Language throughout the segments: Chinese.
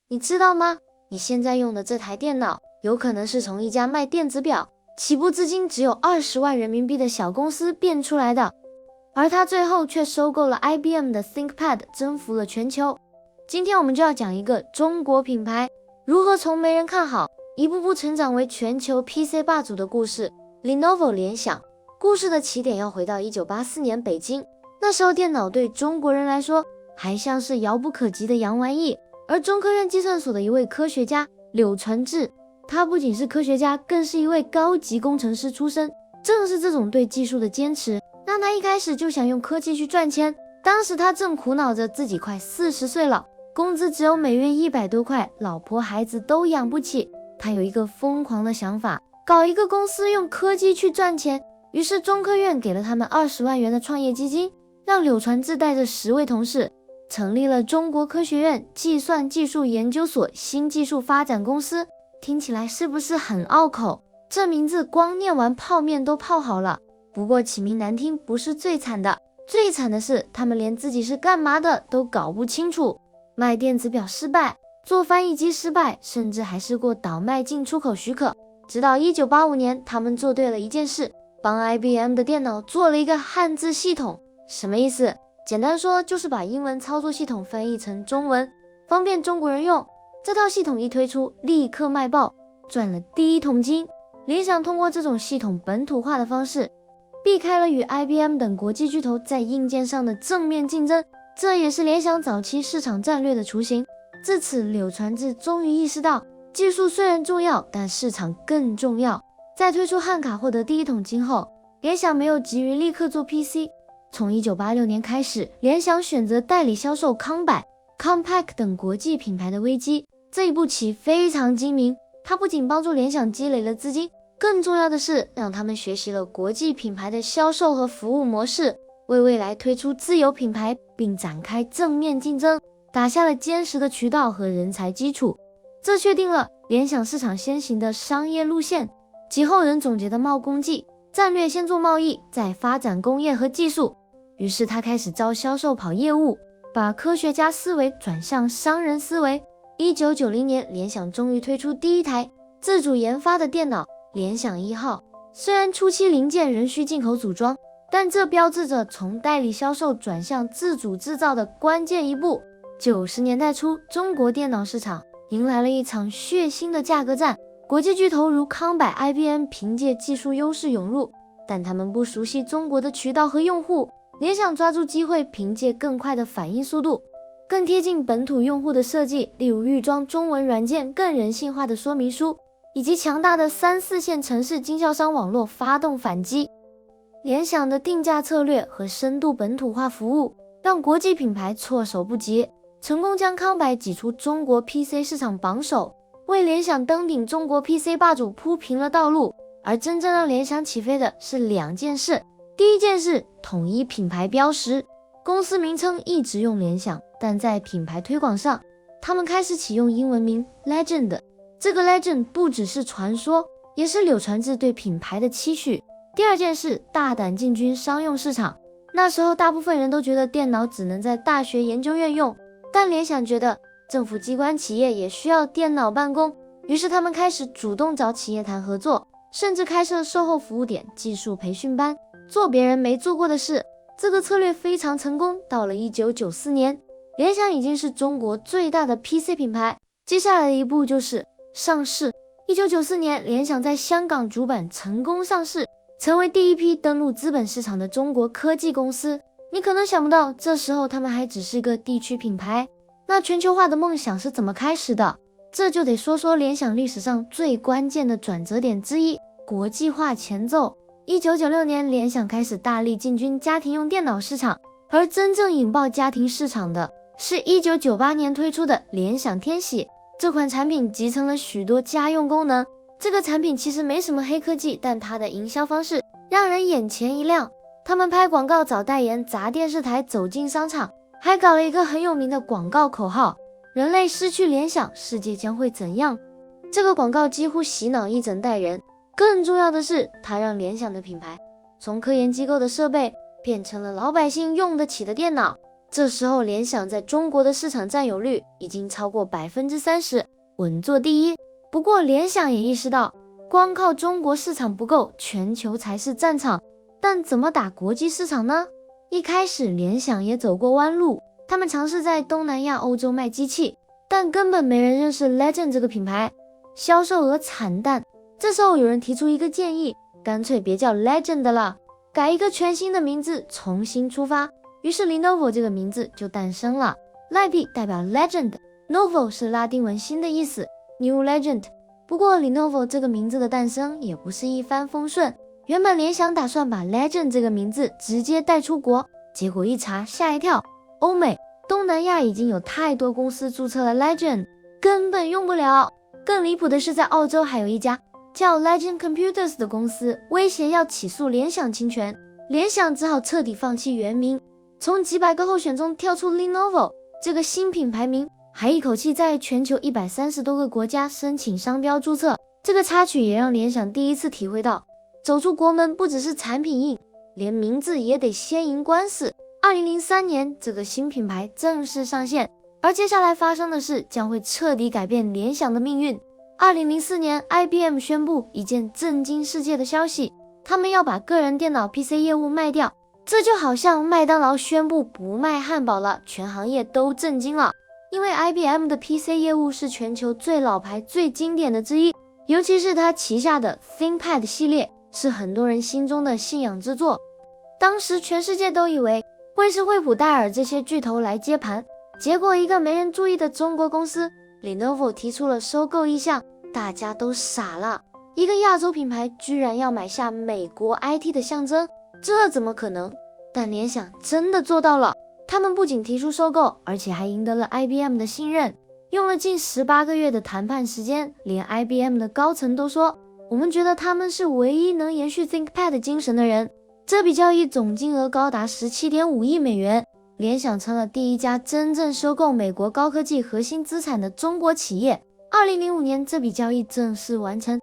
你知道吗？你现在用的这台电脑，有可能是从一家卖电子表、起步资金只有20万人民币的小公司变出来的，而它最后却收购了 IBM 的 ThinkPad， 征服了全球。今天我们就要讲一个中国品牌如何从没人看好，一步步成长为全球 PC 霸主的故事。Lenovo 联想。故事的起点要回到1984年北京，那时候电脑对中国人来说还像是遥不可及的洋玩意。而中科院计算所的一位科学家柳传志，他不仅是科学家，更是一位高级工程师出身。正是这种对技术的坚持，让他一开始就想用科技去赚钱。当时他正苦恼着自己快40岁了，工资只有每月100多块，老婆孩子都养不起。他有一个疯狂的想法，搞一个公司用科技去赚钱。于是中科院给了他们20万元的创业基金，让柳传志带着10位同事成立了中国科学院计算技术研究所新技术发展公司。听起来是不是很拗口？这名字光念完泡面都泡好了。不过起名难听不是最惨的，最惨的是他们连自己是干嘛的都搞不清楚。卖电子表失败，做翻译机失败，甚至还试过倒卖进出口许可。直到1985年，他们做对了一件事，帮 IBM 的电脑做了一个汉字系统。什么意思？简单说就是把英文操作系统翻译成中文，方便中国人用。这套系统一推出，立刻卖爆，赚了第一桶金。联想通过这种系统本土化的方式，避开了与 IBM 等国际巨头在硬件上的正面竞争，这也是联想早期市场战略的雏形。自此，柳传志终于意识到，技术虽然重要，但市场更重要。在推出汉卡获得第一桶金后，联想没有急于立刻做 PC。从1986年开始，联想选择代理销售康柏、Compaq 等国际品牌的微机。这一步棋非常精明，它不仅帮助联想积累了资金，更重要的是让他们学习了国际品牌的销售和服务模式，为未来推出自有品牌并展开正面竞争打下了坚实的渠道和人才基础。这确定了联想市场先行的商业路线，即后人总结的贸工技战略，先做贸易，再发展工业和技术。于是他开始招销售跑业务，把科学家思维转向商人思维。1990年，联想终于推出第一台自主研发的电脑联想1号。虽然初期零件仍需进口组装，但这标志着从代理销售转向自主制造的关键一步。90年代初，中国电脑市场迎来了一场血腥的价格战。国际巨头如康柏、IBM 凭借技术优势涌入，但他们不熟悉中国的渠道和用户。联想抓住机会，凭借更快的反应速度、更贴近本土用户的设计，例如预装中文软件、更人性化的说明书，以及强大的3、4线城市经销商网络发动反击。联想的定价策略和深度本土化服务，让国际品牌措手不及，成功将康柏挤出中国 PC 市场榜首，为联想登顶中国 PC 霸主铺平了道路。而真正让联想起飞的是2件事。第一件事，统一品牌标识。公司名称一直用联想，但在品牌推广上，他们开始启用英文名 Legend。 这个 Legend 不只是传说，也是柳传志对品牌的期许。第二件事，大胆进军商用市场。那时候大部分人都觉得电脑只能在大学研究院用，但联想觉得政府机关企业也需要电脑办公，于是他们开始主动找企业谈合作，甚至开设售后服务点、技术培训班，做别人没做过的事。这个策略非常成功。到了1994年，联想已经是中国最大的 PC 品牌，接下来的一步就是上市。1994年，联想在香港主板成功上市，成为第一批登陆资本市场的中国科技公司。你可能想不到，这时候他们还只是个地区品牌。那全球化的梦想是怎么开始的？这就得说说联想历史上最关键的转折点之一——国际化前奏。1996年，联想开始大力进军家庭用电脑市场，而真正引爆家庭市场的是1998年推出的联想天喜。这款产品集成了许多家用功能。这个产品其实没什么黑科技，但它的营销方式让人眼前一亮。他们拍广告找代言，砸电视台，走进商场，还搞了一个很有名的广告口号：人类失去联想，世界将会怎样？这个广告几乎洗脑一整代人。更重要的是，它让联想的品牌从科研机构的设备变成了老百姓用得起的电脑。这时候联想在中国的市场占有率已经超过 30%， 稳坐第一。不过联想也意识到，光靠中国市场不够，全球才是战场。但怎么打国际市场呢？一开始联想也走过弯路，他们尝试在东南亚、欧洲卖机器，但根本没人认识 Legend 这个品牌，销售额惨淡。这时候有人提出一个建议，干脆别叫 Legend 了，改一个全新的名字，重新出发。于是 Lenovo 这个名字就诞生了。赖币代表 Legend，Novo 是拉丁文新的意思 ，New Legend。不过 Lenovo 这个名字的诞生也不是一帆风顺，原本联想打算把 Legend 这个名字直接带出国，结果一查吓一跳，欧美、东南亚已经有太多公司注册了 Legend， 根本用不了。更离谱的是，在澳洲还有一家叫 Legend Computers 的公司威胁要起诉联想侵权，联想只好彻底放弃原名，从几百个候选中跳出 Lenovo 这个新品牌名，还一口气在全球130多个国家申请商标注册。这个插曲也让联想第一次体会到，走出国门不只是产品硬，连名字也得先赢官司。2003年，这个新品牌正式上线，而接下来发生的事将会彻底改变联想的命运。2004年 IBM 宣布一件震惊世界的消息，他们要把个人电脑 PC 业务卖掉。这就好像麦当劳宣布不卖汉堡了，全行业都震惊了。因为 IBM 的 PC 业务是全球最老牌、最经典的之一，尤其是它旗下的 ThinkPad 系列是很多人心中的信仰之作。当时全世界都以为会是惠普、戴尔这些巨头来接盘，结果一个没人注意的中国公司 Lenovo 提出了收购意向，大家都傻了。一个亚洲品牌居然要买下美国 IT 的象征，这怎么可能？但联想真的做到了，他们不仅提出收购，而且还赢得了 IBM 的信任。用了近18个月的谈判时间，连 IBM 的高层都说，我们觉得他们是唯一能延续 ThinkPad 精神的人。这笔交易总金额高达 17.5 亿美元，联想成了第一家真正收购美国高科技核心资产的中国企业。2005年，这笔交易正式完成。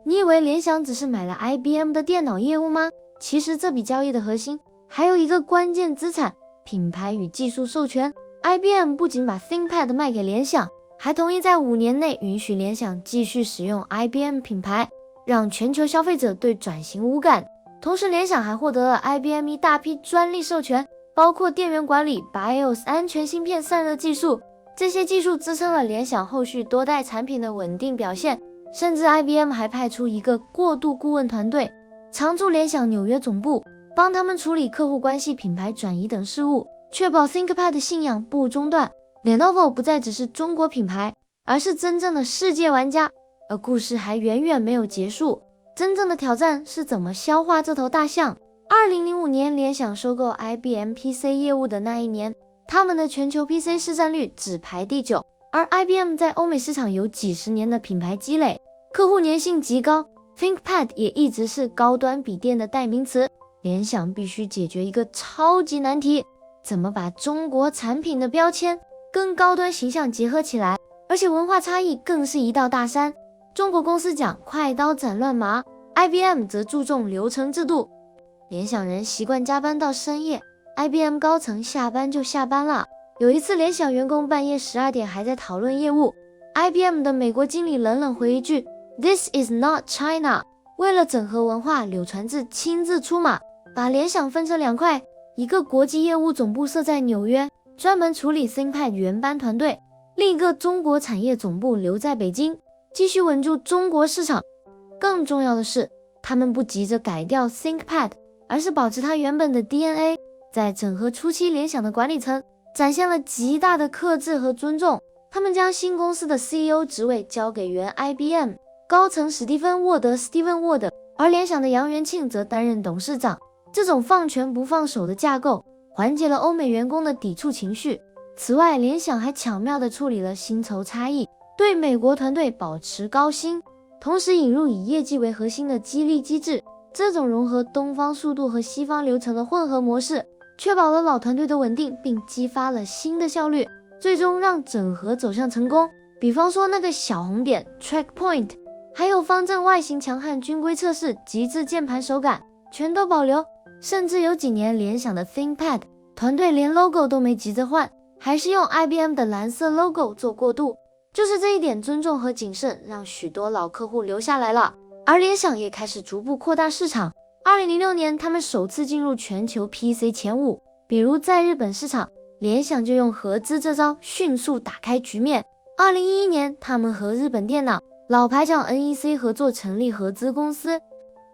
你以为联想只是买了 IBM 的电脑业务吗？其实这笔交易的核心还有一个关键资产，品牌与技术授权。IBM 不仅把 ThinkPad 卖给联想，还同意在5年内允许联想继续使用 IBM 品牌，让全球消费者对转型无感。同时，联想还获得了 IBM 一大批专利授权，包括电源管理、BIOS 安全芯片散热技术。这些技术支撑了联想后续多代产品的稳定表现，甚至 IBM 还派出一个过渡顾问团队，常驻联想纽约总部，帮他们处理客户关系、品牌转移等事务，确保 ThinkPad 的信仰不中断。Lenovo 不再只是中国品牌，而是真正的世界玩家。而故事还远远没有结束，真正的挑战是怎么消化这头大象。2005年，联想收购 IBM PC 业务的那一年，他们的全球 PC 市占率只排第9，而 IBM 在欧美市场有几十年的品牌积累，客户粘性极高， ThinkPad 也一直是高端笔电的代名词。联想必须解决一个超级难题，怎么把中国产品的标签跟高端形象结合起来，而且文化差异更是一道大山。中国公司讲快刀斩乱麻， IBM 则注重流程制度。联想人习惯加班到深夜， IBM 高层下班就下班了。有一次联想员工半夜12点还在讨论业务， IBM 的美国经理冷冷回一句 This is not China。 为了整合文化，柳传志亲自出马，把联想分成2块，一个国际业务总部设在纽约，专门处理 ThinkPad 原班团队，另一个中国产业总部留在北京，继续稳住中国市场。更重要的是，他们不急着改掉 ThinkPad， 而是保持它原本的 DNA。 在整合初期，联想的管理层展现了极大的克制和尊重，他们将新公司的 CEO 职位交给原 IBM 高层史蒂芬·沃德 Steven Ward， 而联想的杨元庆则担任董事长。这种放权不放手的架构缓解了欧美员工的抵触情绪。此外，联想还巧妙地处理了薪酬差异，对美国团队保持高薪，同时引入以业绩为核心的激励机制。这种融合东方速度和西方流程的混合模式，确保了老团队的稳定，并激发了新的效率，最终让整合走向成功。比方说那个小红点 Track Point， 还有方正外形强悍军规测试、极致键盘手感全都保留。甚至有几年，联想的 ThinkPad 团队连 logo 都没急着换，还是用 IBM 的蓝色 logo 做过渡。就是这一点尊重和谨慎，让许多老客户留下来了。而联想也开始逐步扩大市场。2006年，他们首次进入全球 PC 前5，比如在日本市场，联想就用合资这招迅速打开局面。2011年，他们和日本电脑老牌厂 NEC 合作成立合资公司，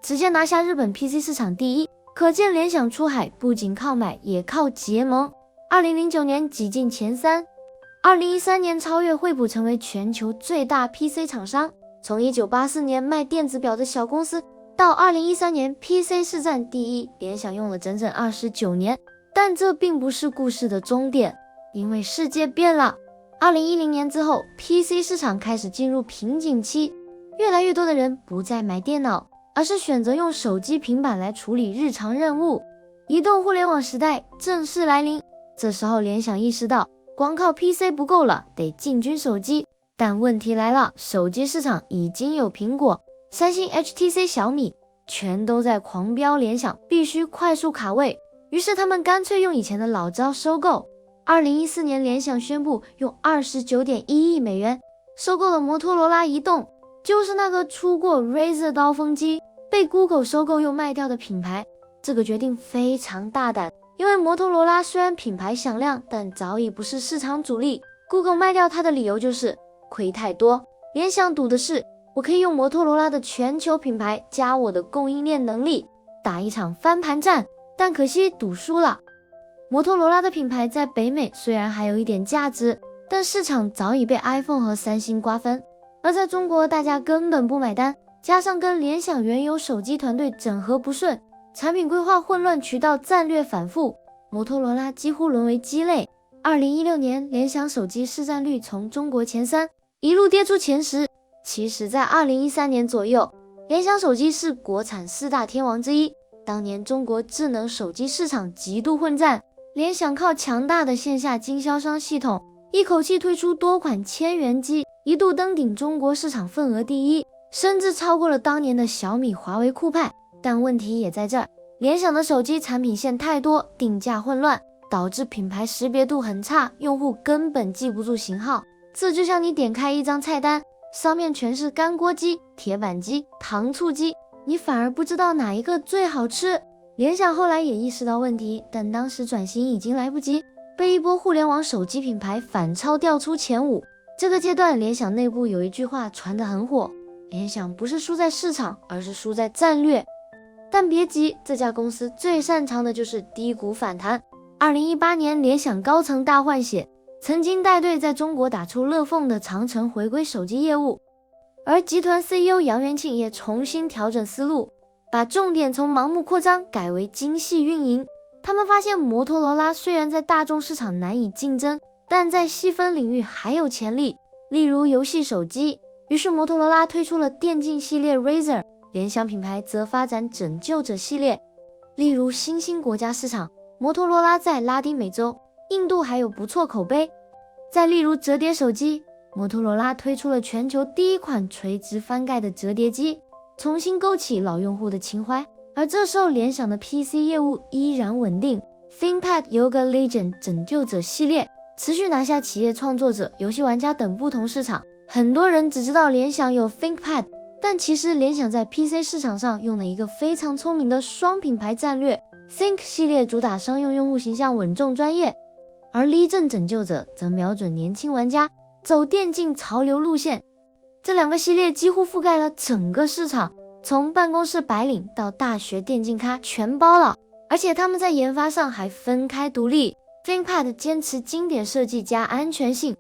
直接拿下日本 PC 市场第1。可见联想出海不仅靠买，也靠结盟。2009年挤进前3，2013年超越惠普成为全球最大 PC 厂商。从1984年卖电子表的小公司，到2013年 PC 市占第1，联想用了整整29年。但这并不是故事的终点，因为世界变了。2010年之后 ，PC 市场开始进入瓶颈期，越来越多的人不再买电脑，而是选择用手机、平板来处理日常任务。移动互联网时代正式来临，这时候联想意识到，光靠 PC 不够了，得进军手机。但问题来了，手机市场已经有苹果、三星、HTC、小米，全都在狂飙，联想必须快速卡位。于是他们干脆用以前的老招收购。2014年，联想宣布用29.1亿美元收购了摩托罗拉移动，就是那个出过 Razer 刀锋机、被 Google 收购又卖掉的品牌。这个决定非常大胆，因为摩托罗拉虽然品牌响亮，但早已不是市场主力。Google 卖掉它的理由就是亏太多。联想赌的是，我可以用摩托罗拉的全球品牌加我的供应链能力，打一场翻盘战。但可惜赌输了。摩托罗拉的品牌在北美虽然还有一点价值，但市场早已被 iPhone 和三星瓜分，而在中国大家根本不买单，加上跟联想原有手机团队整合不顺，产品规划混乱，渠道战略反复，摩托罗拉几乎沦为鸡肋。2016年，联想手机市占率从中国前3一路跌出前10。其实在2013年左右，联想手机是国产4大天王之一。当年中国智能手机市场极度混战，联想靠强大的线下经销商系统，一口气推出多款千元机，一度登顶中国市场份额第1，甚至超过了当年的小米、华为、酷派。但问题也在这儿，联想的手机产品线太多，定价混乱，导致品牌识别度很差，用户根本记不住型号。这就像你点开一张菜单，上面全是干锅鸡、铁板鸡、糖醋鸡，你反而不知道哪一个最好吃。联想后来也意识到问题，但当时转型已经来不及，被一波互联网手机品牌反超掉出前5。这个阶段，联想内部有一句话传得很火，联想不是输在市场，而是输在战略。但别急，这家公司最擅长的就是低谷反弹。2018年，联想高层大换血，曾经带队在中国打出乐凤的长城回归手机业务，而集团 CEO 杨元庆也重新调整思路，把重点从盲目扩张改为精细运营。他们发现摩托罗拉虽然在大众市场难以竞争，但在细分领域还有潜力，例如游戏手机。于是摩托罗拉推出了电竞系列 Razer， 联想品牌则发展拯救者系列。例如新兴国家市场，摩托罗拉在拉丁美洲、印度还有不错口碑。再例如折叠手机，摩托罗拉推出了全球第1款垂直翻盖的折叠机，重新勾起老用户的情怀。而这时候联想的 PC 业务依然稳定， ThinkPad Yoga Legend 拯救者系列持续拿下企业创作者、游戏玩家等不同市场。很多人只知道联想有 ThinkPad， 但其实联想在 PC 市场上用了一个非常聪明的双品牌战略。 Think 系列主打商用用户形象稳重专业，而 Legend 拯救者则瞄准年轻玩家，走电竞潮流路线。这2个系列几乎覆盖了整个市场，从办公室白领到大学电竞咖全包了。而且他们在研发上还分开独立， ThinkPad 坚持经典设计加安全性，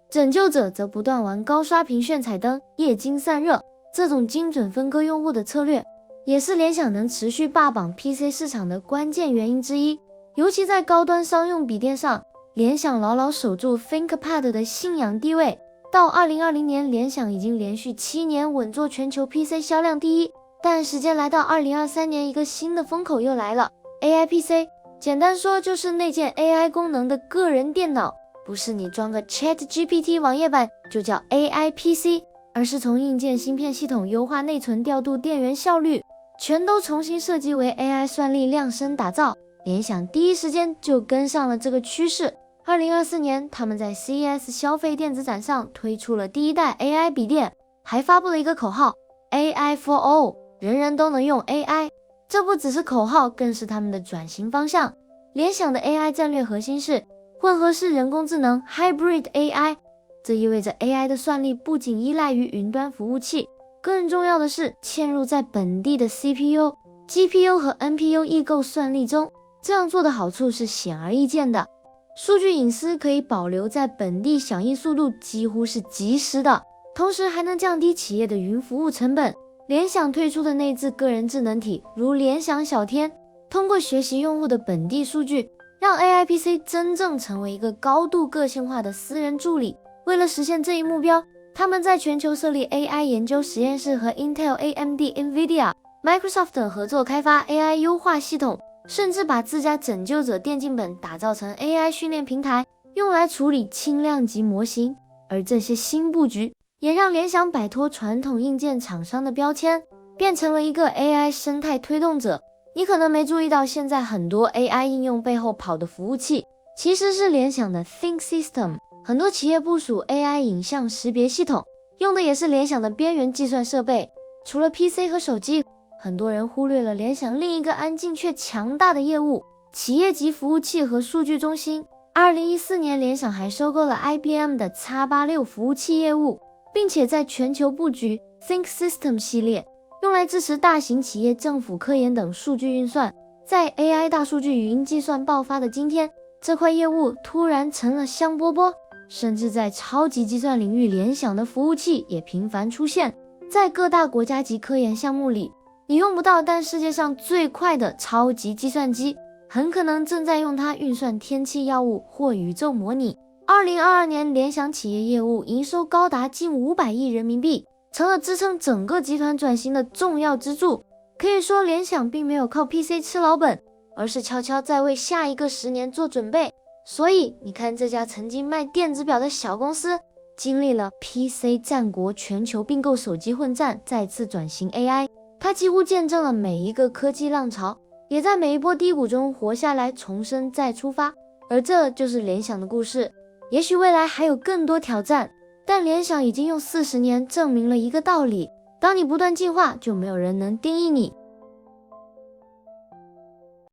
拯救者则不断玩高刷屏炫彩灯、液晶散热，这种精准分割用户的策略，也是联想能持续霸榜 PC 市场的关键原因之一。尤其在高端商用笔电上，联想牢牢守住 ThinkPad 的信仰地位。到2020年，联想已经连续7年稳坐全球 PC 销量第1。但时间来到2023年，一个新的风口又来了， AI PC。 简单说就是那件 AI 功能的个人电脑，不是你装个 ChatGPT 网页版就叫 AI PC， 而是从硬件芯片系统优化内存调度电源效率，全都重新设计为 AI 算力量身打造。联想第一时间就跟上了这个趋势。2024年，他们在 CES 消费电子展上推出了第一代 AI 笔电，还发布了一个口号 AI for all， 人人都能用 AI。这不只是口号，更是他们的转型方向。联想的 AI 战略核心是混合式人工智能 Hybrid AI， 这意味着 AI 的算力不仅依赖于云端服务器，更重要的是嵌入在本地的 CPU、GPU 和 NPU 异构算力中。这样做的好处是显而易见的，数据隐私可以保留在本地，响应速度几乎是即时的，同时还能降低企业的云服务成本。联想推出的内置个人智能体，如联想小天，通过学习用户的本地数据，让 AI PC 真正成为一个高度个性化的私人助理。为了实现这一目标，他们在全球设立 AI 研究实验室，和 Intel、AMD、NVIDIA、Microsoft 等合作开发 AI 优化系统，甚至把自家拯救者电竞本打造成 AI 训练平台，用来处理轻量级模型。而这些新布局也让联想摆脱传统硬件厂商的标签，变成了一个 AI 生态推动者。你可能没注意到，现在很多 AI 应用背后跑的服务器其实是联想的 ThinkSystem， 很多企业部署 AI 影像识别系统用的也是联想的边缘计算设备。除了 PC 和手机，很多人忽略了联想另一个安静却强大的业务——企业级服务器和数据中心。2014年，联想还收购了 IBM 的 X86 服务器业务，并且在全球布局 ThinkSystem 系列，用来支持大型企业、政府、科研等数据运算。在 AI 大数据语音计算爆发的今天，这块业务突然成了香饽饽，甚至在超级计算领域，联想的服务器也频繁出现。在各大国家级科研项目里，你用不到，但世界上最快的超级计算机很可能正在用它运算天气药物或宇宙模拟。2022年，联想企业业务营收高达近500亿人民币，成了支撑整个集团转型的重要支柱。可以说，联想并没有靠 PC 吃老本，而是悄悄在为下一个10年做准备。所以你看，这家曾经卖电子表的小公司，经历了 PC 战国、全球并购手机混战，再次转型 AI， 它几乎见证了每一个科技浪潮，也在每一波低谷中活下来，重生再出发。而这就是联想的故事。也许未来还有更多挑战，但联想已经用40年证明了一个道理：当你不断进化，就没有人能定义你。